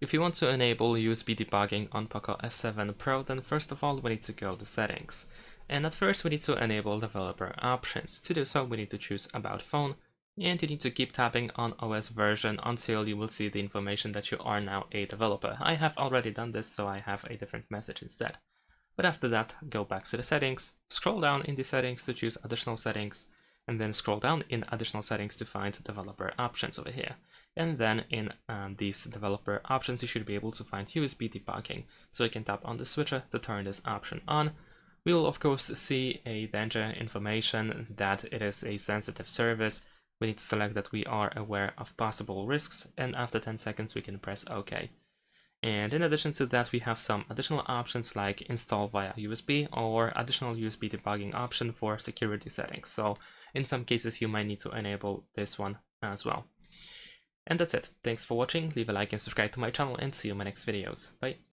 If you want to enable USB debugging on POCO F7 Pro, then first of all we need to go to settings. And at first we need to enable developer options. To do so we need to choose about phone, and you need to keep tapping on OS version until you will see the information that you are now a developer. I have already done this, so I have a different message instead. But after that, go back to the settings, scroll down in the settings to choose additional settings, and then scroll down in additional settings to find developer options over here. And then in these developer options, you should be able to find USB debugging. So you can tap on the switcher to turn this option on. We will of course see a danger information that it is a sensitive service. We need to select that we are aware of possible risks, and after 10 seconds we can press OK. And in addition to that, we have some additional options like install via USB or additional USB debugging option for security settings. So in some cases, you might need to enable this one as well. And that's it. Thanks for watching. Leave a like and subscribe to my channel, and see you in my next videos. Bye.